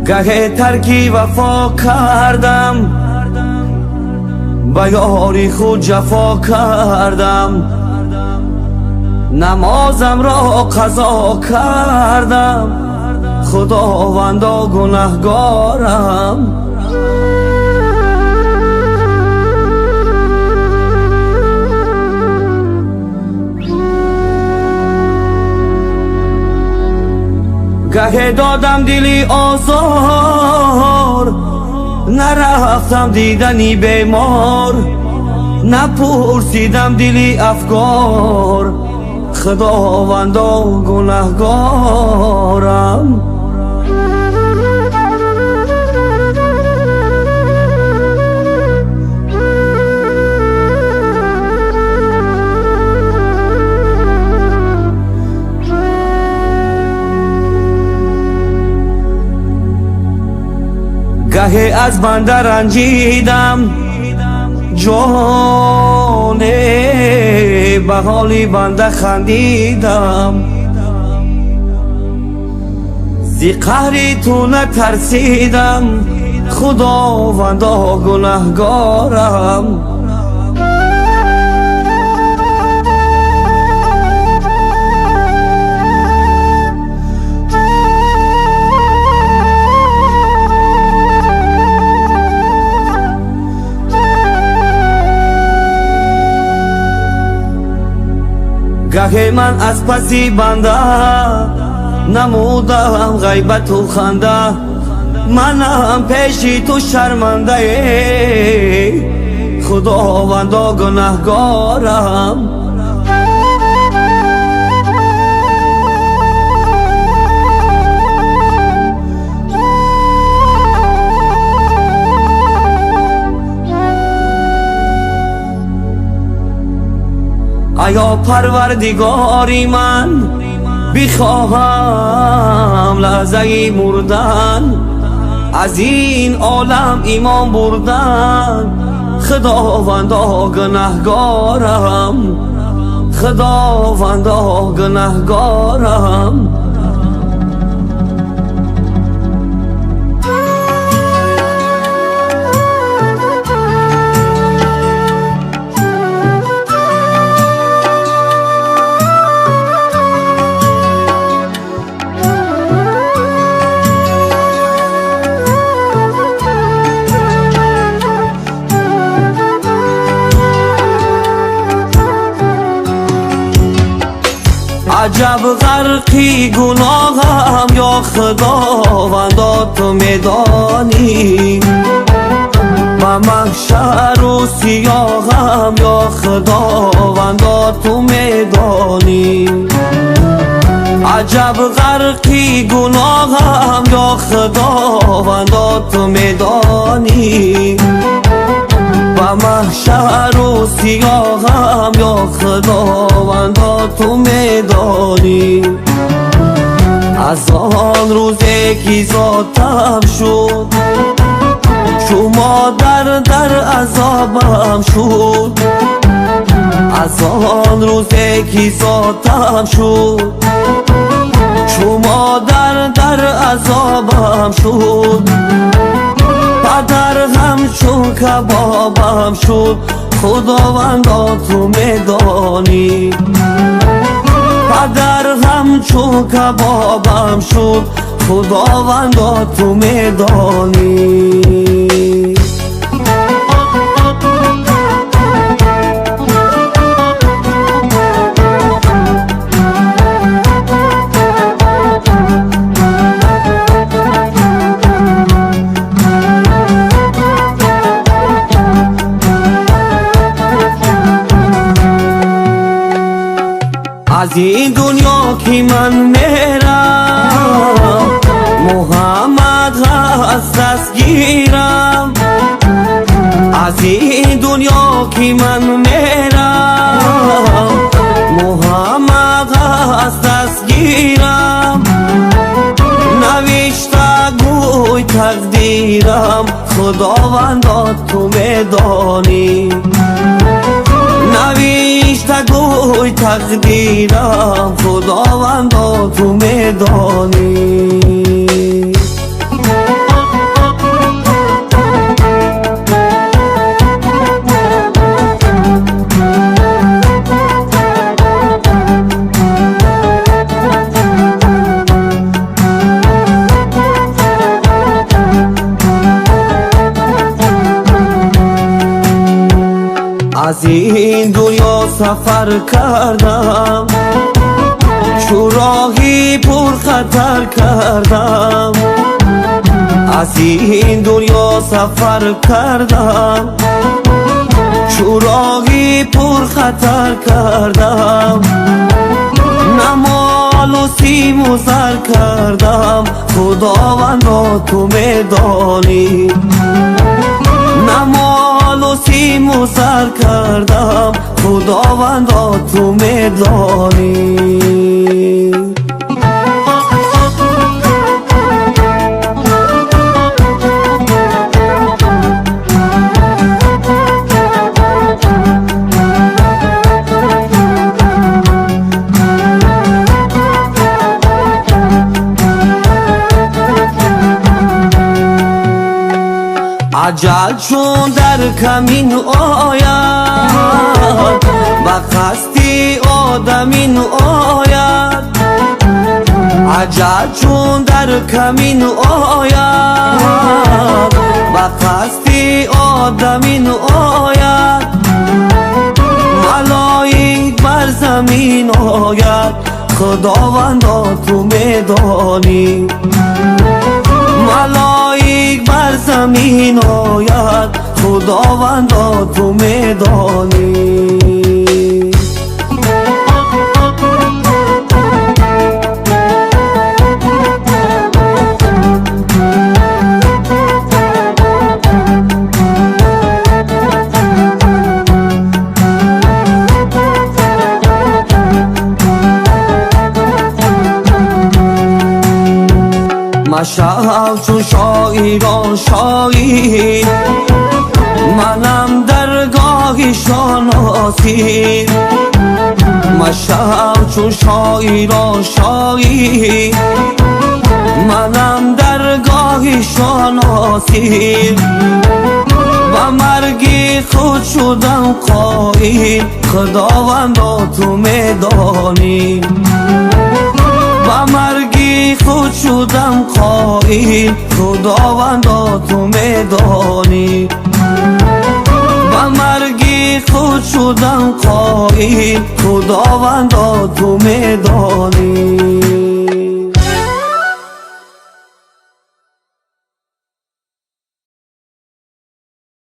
گه ترکی وفا کردم، به یاری خود جفا کردم، نمازم را قضا کردم، خداوندا گنهگارم. گه دادم دلی آزار، نرفتم دیدنی بیمار، نپرسیدم دلی افگار، خداوندا گنهگارم. گهی از بنده رنجیدم، جان به حالی بنده خندیدم، زی قهری تو نترسیدم، خداوندا گنهگارم. گه من از پسی بنده نمودم غیبت و خنده، منم پیشی تو شرمنده، خداوندا گنهگارم. ایا پروردگاری من بخواهم لحظه مردن، از این عالم ایمان بردن، خداوندا گنهگارم، خداوندا گنهگارم. عجب غرقی گناهم یا خداوندا تو میدانی، و محشر و سیاهم یا خداوندا تو میدانی. عجب غرقی گناهم یا خداوندا تو میدانی، و محشر و سیاهم یا خداوندا تو میدانی. از آن روزی که ذاتم شد، شما در عذابم شد، از آن روزی که ذاتم شد، شما در عذابم شد. پدر همچون کبابم شد، خداوندا تو میدانی. پدر همچون کبابم شد، خداوندا تو میدانی. از این دنیا که من میرم، محمد هست دستگیرم. از این دنیا که من میرم، محمد هست دستگیرم. نوشته گوی تقدیرم، خداوندا تو میدانی. نوشته گوی تقدیرم، خداوندا تو میدانی. از این دنیا سفر کردم، چو راهی پر خطر کردم. از این دنیا سفر کردم، چو راهی پر خطر کردم. نه مال و سیم و زر کردم، خداوندا تو میدانی. نه مال و سیم و زر کردم، خداوندا تو میدانی. اجل چون در کمین آید، و قصدی آدمین آید. اجل چون در کمین آید، و قصدی آدمین آید. ملائک بر زمین آید، خداوندا تو میدانی. ملائک بر زمین آید، خداوندا تو میدانی. مشو چون شاعران شاعر، منم درگاه شناسی. مشو چون شاعران شاعر، منم درگاه شناسی. و مرگی خود شدم قایل، خداوندا تو میدانی. و مرگی خود شدم قایل، خداوندا تو میدانی. و مرگی خود شدم قایل، خداوندا تو میدانی.